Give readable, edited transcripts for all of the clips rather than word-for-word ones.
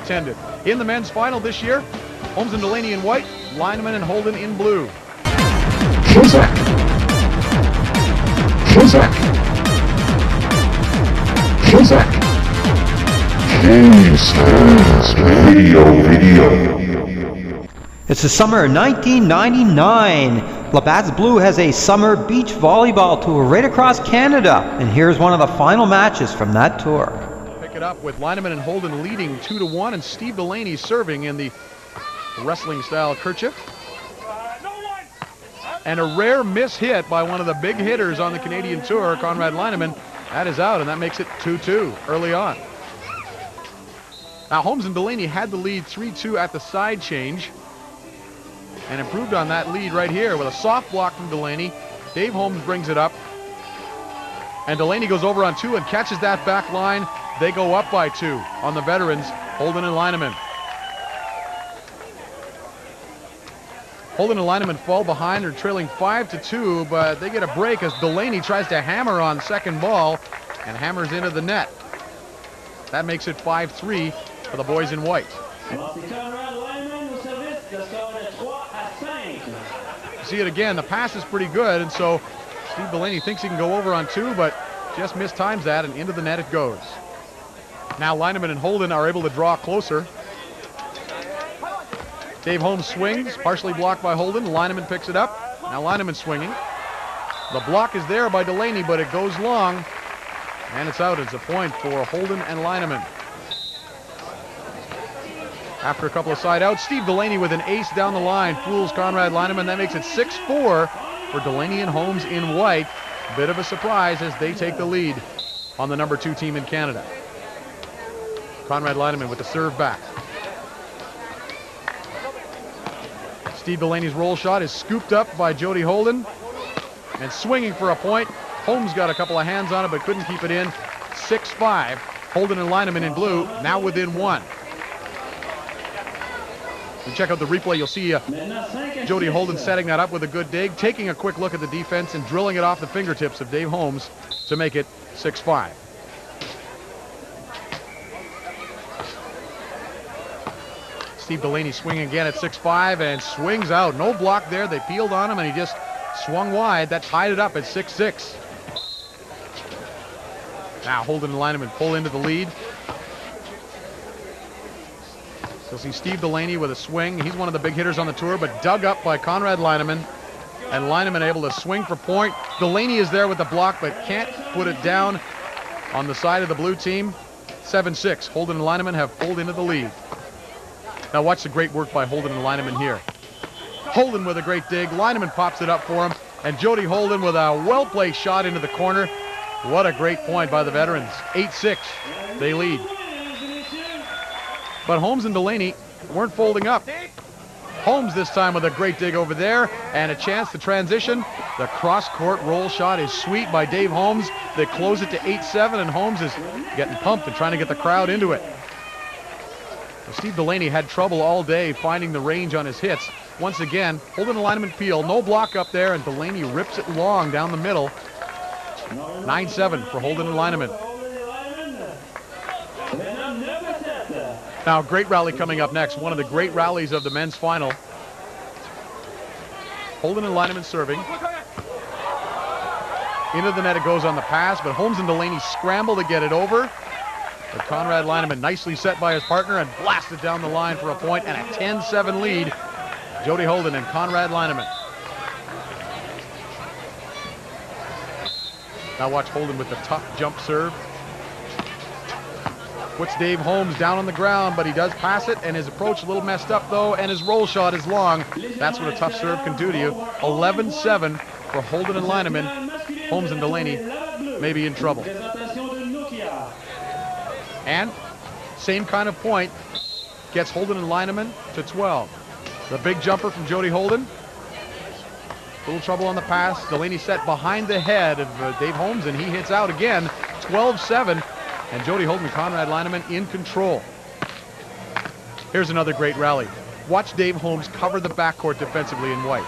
intended. In the men's final this year, Holmes and Delaney in white, Lineman and Holden in blue. KSmack. KSmack. KSmack. KSmack video. It's the summer of 1999. Labatt's Blue has a summer beach volleyball tour right across Canada. And here's one of the final matches from that tour. Pick it up with Lineman and Holden leading 2-1, and Steve Delaney serving in the wrestling-style kerchief. And a rare miss hit by one of the big hitters on the Canadian Tour, Conrad Lineman. That is out, and that makes it 2-2 early on. Now, Holmes and Delaney had the lead 3-2 at the side change and improved on that lead right here with a soft block from Delaney. Dave Holmes brings it up, and Delaney goes over on 2 and catches that back line. They go up by 2 on the veterans, Holden and Lineman. Holden and Lineman fall behind. They're trailing 5-2, but they get a break as Delaney tries to hammer on second ball and hammers into the net. That makes it 5-3 for the boys in white. See it again, the pass is pretty good, and so Steve Delaney thinks he can go over on 2, but just mistimes that, and into the net it goes. Now Lineman and Holden are able to draw closer. Dave Holmes swings, partially blocked by Holden. Lineman picks it up. Now Lineman swinging. The block is there by Delaney, but it goes long, and it's out. It's a point for Holden and Lineman. After a couple of side outs, Steve Delaney with an ace down the line fools Conrad Lineman. That makes it 6-4 for Delaney and Holmes in white. Bit of a surprise as they take the lead on the number 2 team in Canada. Conrad Lineman with the serve back. Steve Delaney's roll shot is scooped up by Jody Holden and swinging for a point. Holmes got a couple of hands on it but couldn't keep it in. 6-5. Holden and Lineman in blue, now within 1. If you check out the replay, you'll see Jody Holden setting that up with a good dig, taking a quick look at the defense and drilling it off the fingertips of Dave Holmes to make it 6-5. Steve Delaney swinging again at 6-5 and swings out. No block there. They peeled on him and he just swung wide. That tied it up at 6-6. Now Holden and Lineman pull into the lead. You'll see Steve Delaney with a swing. He's one of the big hitters on the tour, but dug up by Conrad Lineman. And Lineman able to swing for point. Delaney is there with the block, but can't put it down on the side of the blue team. 7-6. Holden and Lineman have pulled into the lead. Now watch the great work by Holden and Lineman here. Holden with a great dig. Lineman pops it up for him. And Jody Holden with a well-placed shot into the corner. What a great point by the veterans. 8-6. They lead. But Holmes and Delaney weren't folding up. Holmes this time with a great dig over there and a chance to transition. The cross-court roll shot is sweet by Dave Holmes. They close it to 8-7, and Holmes is getting pumped and trying to get the crowd into it. Steve Delaney had trouble all day finding the range on his hits. Once again, Holden and Lineman peel. No block up there, and Delaney rips it long down the middle. 9-7 for Holden and Lineman. Now, great rally coming up next. One of the great rallies of the men's final. Holden and Lineman serving. Into the net it goes on the pass, but Holmes and Delaney scramble to get it over. But Conrad Lineman nicely set by his partner and blasted down the line for a point and a 10-7 lead. Jody Holden and Conrad Lineman. Now watch Holden with the tough jump serve. Puts Dave Holmes down on the ground, but he does pass it, and his approach a little messed up, though, and his roll shot is long. That's what a tough serve can do to you. 11-7 for Holden and Lineman. Holmes and Delaney may be in trouble. And same kind of point gets Holden and Lineman to 12. The big jumper from Jody Holden. Little trouble on the pass. Delaney set behind the head of Dave Holmes, and he hits out again. 12-7. And Jody Holden and Conrad Lineman in control. Here's another great rally. Watch Dave Holmes cover the backcourt defensively in white.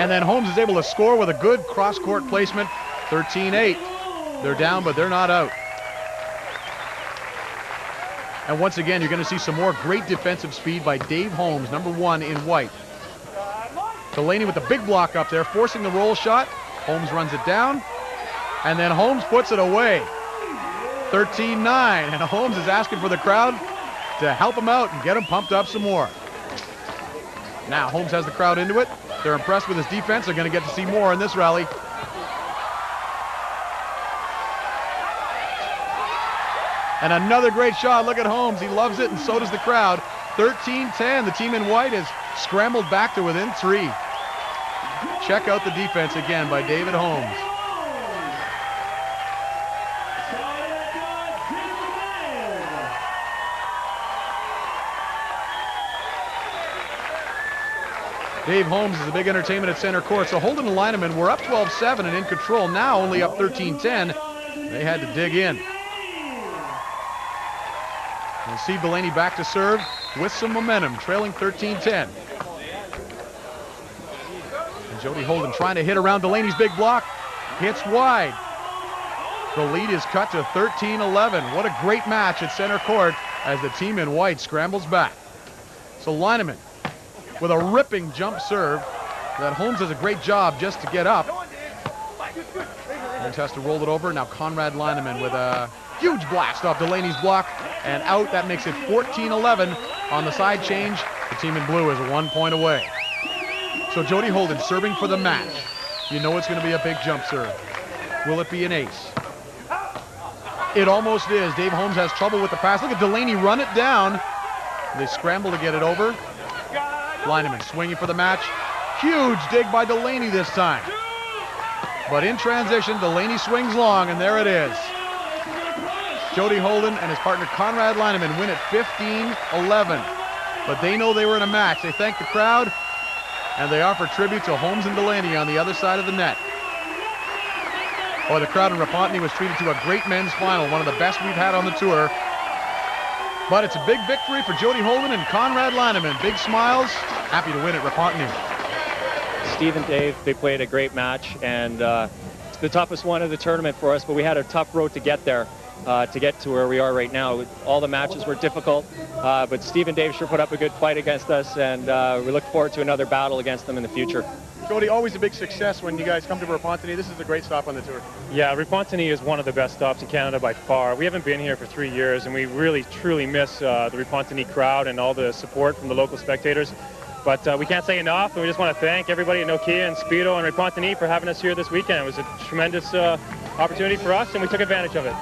And then Holmes is able to score with a good cross-court placement. 13-8. They're down, but they're not out. And once again, you're going to see some more great defensive speed by Dave Holmes, number 1 in white. Delaney with the big block up there, forcing the roll shot. Holmes runs it down, and then Holmes puts it away. 13-9, and Holmes is asking for the crowd to help him out and get him pumped up some more. Now Holmes has the crowd into it. They're impressed with his defense. They're going to get to see more in this rally. And another great shot. Look at Holmes. He loves it, and so does the crowd. 13-10. The team in white has scrambled back to within 3. Check out the defense again by David Holmes. Dave Holmes is a big entertainment at center court. So Holden and Lineman were up 12-7 and in control. Now only up 13-10. They had to dig in. And Steve Delaney back to serve with some momentum, trailing 13-10. And Jody Holden trying to hit around Delaney's big block. Hits wide. The lead is cut to 13-11. What a great match at center court as the team in white scrambles back. So Lineman with a ripping jump serve that Holmes does a great job just to get up. Holmes has to roll it over. Now Conrad Lineman with a huge blast off Delaney's block and out. That makes it 14-11 on the side change. The team in blue is 1 point away. So Jody Holden serving for the match. You know it's going to be a big jump serve. Will it be an ace? It almost is. Dave Holmes has trouble with the pass. Look at Delaney run it down. They scramble to get it over. Lineman swinging for the match. Huge dig by Delaney this time. But in transition, Delaney swings long, and there it is. Jody Holden and his partner Conrad Lineman win it 15-11. But they know they were in a match. They thank the crowd, and they offer tribute to Holmes and Delaney on the other side of the net. Boy, the crowd in Repentigny was treated to a great men's final, one of the best we've had on the tour. But it's a big victory for Jody Holden and Conrad Lineman. Big smiles, happy to win at Repentigny. Steve and Dave, they played a great match, and it's the toughest one of the tournament for us, but we had a tough road to get there, to get to where we are right now. All the matches were difficult, but Steve and Dave sure put up a good fight against us, and we look forward to another battle against them in the future. Jody, always a big success when you guys come to Repentigny. This is a great stop on the tour. Yeah, Repentigny is one of the best stops in Canada by far. We haven't been here for 3 years, and we really, truly miss the Repentigny crowd and all the support from the local spectators. But we can't say enough, and we just want to thank everybody at Nokia and Speedo and Repentigny for having us here this weekend. It was a tremendous opportunity for us, and we took advantage of it.